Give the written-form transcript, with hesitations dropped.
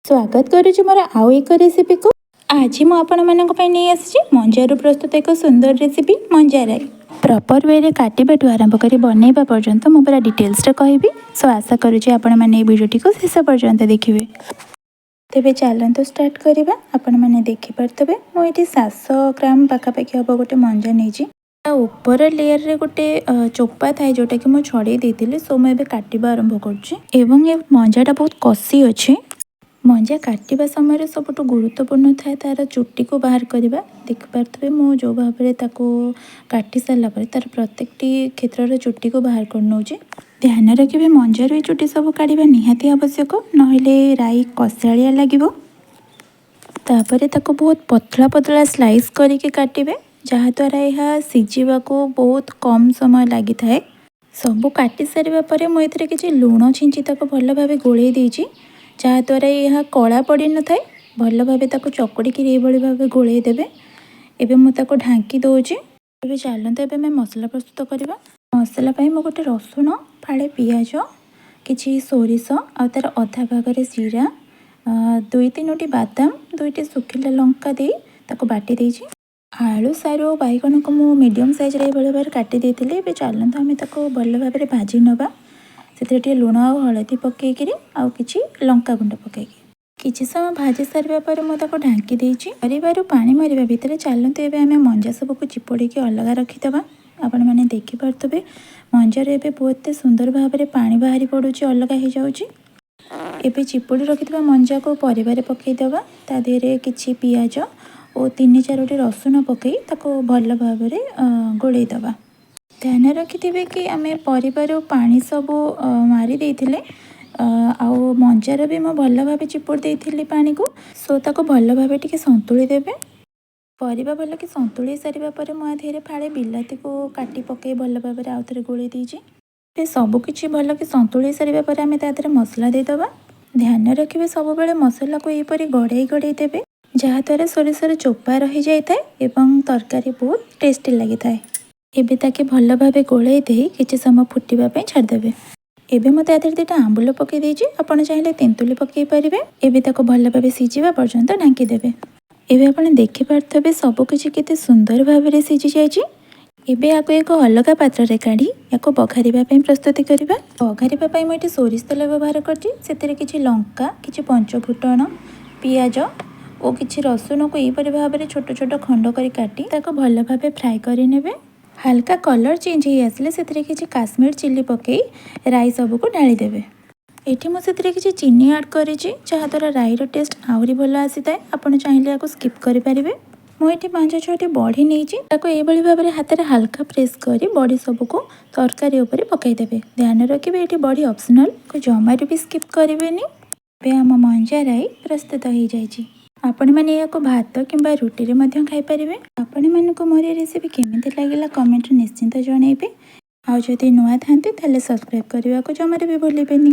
स्वागत करुच्ची मोर आउ एक रेसिपी को। आज मुझे नहीं आसी मंजार प्रस्तुत एक सुंदर रेसिपी मंजा राई। प्रॉपर वे रे काटिबाठू आरंभ कर बनैबा पर्यंत मु पूरा डिटेल्स कहबी। सो आशा करुच्ची आपण मैंने वीडियोटी को शेष पर्यंत देखिए। तेबे चलते स्टार्ट करवा। आपण मैंने देखिपे मुझे 700 ग्राम पाखापाखि हम गोटे मंजा नहीं ऊपर लेयर रे गोटे चोपा थाए जोटा कि मुझे छड़े देती। सो मुझे काटिबा आरंभ कर मंजाटा बहुत कसी अच्छे। मंजा काटिबा समय सबुठ गुरुत्वपूर्ण थाए तार चुट्टी को बाहर करवा। देखिपे मु जो भाव में काटी सारा तार प्रत्येक क्षेत्र चुट्टी को बाहर कर नौ। ध्यान रखिए मंजार ये चुट्टी सब काढ़ा निहाती आवश्यक, नहले राई कषाଳିଆ लगे। तापर ताको बहुत पतला पतला स्लाइस करके काटिबे, जहाँद्वारा यह सिझा को बहुत कम समय लगी थाए। सबू काटी सारे पर मुझे किसी लुण छींची भल भाव गोल देती, जहाँद्वारा यह कला पड़ न था। भल भाव चकड़ी भाव गोल देवे। एबे मुझे ढांकी दौची। एबे चलते एबे मैं मसला प्रस्तुत करवा। मसला मु गोटे रसुण, फाड़े पियाज, किछि सोरिष आ तार अधा भाग जीरा, 2-3टी बादाम, 2टी सुखिला लंका दे ताको बाटी देछि। आलू सारू बैगन को मु मीडियम साइज रे भाव में काटी देथिले। एबे चलते आम ताको भल भाव में भाजी नवा। से लुण आ हलदी पकईकि आउ कि लंका गुंड पकईकि किसी समय भाजी सारा पर मुझे ढांकी देछि। परिवार पानी मरवा भितर चलते एबे आम मंजा सबको चिपुड़ी अलग रखीदे। आपण मैंने देखिपे मंजार एबे बहुत सुंदर भाव में पानी बाहरी पड़ुची, अलग हो जाउची। एबे चिपुड़ी रखिथिबा मंजा को परिवार पकईदेवा। ता देहरे किछि पियाज और 3-4टी रसुण पकई ताको भल भाव में गोलैदेवा। ध्यान रखिथे कि आम परिवार पानी सब मारी देथिले। आउ मंजार भी मो भल भाव चिपुड़ देथिली पानी को। सो ताको भल भाव टिके संतुली देबे। परिबा भल कि संतुली सारिबा पर मु आधेरे फाड़े बिलाती को काटी पकई भल भाव में आउ थरे गोले देछि। सब किछि भल कि संतुली सारिबा पर आमे ता देहरे मसला देदबा। ध्यान रखिबे सब बेले मसला को एपरि गड़ाई गड़ाई देबे, जहाँद्वारा सोरिषर चोपा रही जाए एवं तरकारी बहुत टेस्टी लगी थाए। एबे ताके भल भाव गोलाई दे किछि समय फुटवाई छाड़देवे। एबे मते आधर 2टा आंबुल पकई देछि, आपण चाहिले तेंतुली पकई परिबे। एबे ताको भल भाव सिझिबा पर्यंत ढांकी देबे। एबे आपण देखि पारथबे सब किछि केते सुंदर भाव में सिझि जाइछि। एबे आको एक अलग पात्र रे काढी याको बघारिबा पई प्रस्तुति करिबा। बघारिबा पई म एठी सोरिष तेल व्यवहार करछि। सेतेरे किछि लंका, किछि पंचफुटण, पियाज और किछि रसुण को एपरि भाव में छोट छोट खंड करी काटी ताको भल भाव फ्राई करि नेबे। हल्का कलर चेंज हो आसले से किसी काश्मीर चिल्ली पकई राई सबको ढाली देवे। एठी मु से किसी चीनी ऐड करी, जहाँद्वारा राईर टेस्ट आहरी भल आसी थाए। आपण चाहिए या स्किप करें। मुझे 5-6टी बड़ी नहीं भाव में हाथ में हल्का प्रेस कर बड़ी सबको तरकारी उपर पकईदेवे। ध्यान रखिए ये बड़ी ऑप्शनल को जमार भी स्किप करेंगे। आम मंजा राई प्रस्तुत हो जाए। आपण मैंने या भात किंबा रुटी रे मध्य खाई परिबे। आपण मानक मोर रेसिपी केमिति लागिला कमेंट निश्चिंत जणाइबे। आ जदि नुआ थांती ताले सब्सक्राइब करने को जमारे भी भूलिबेनी।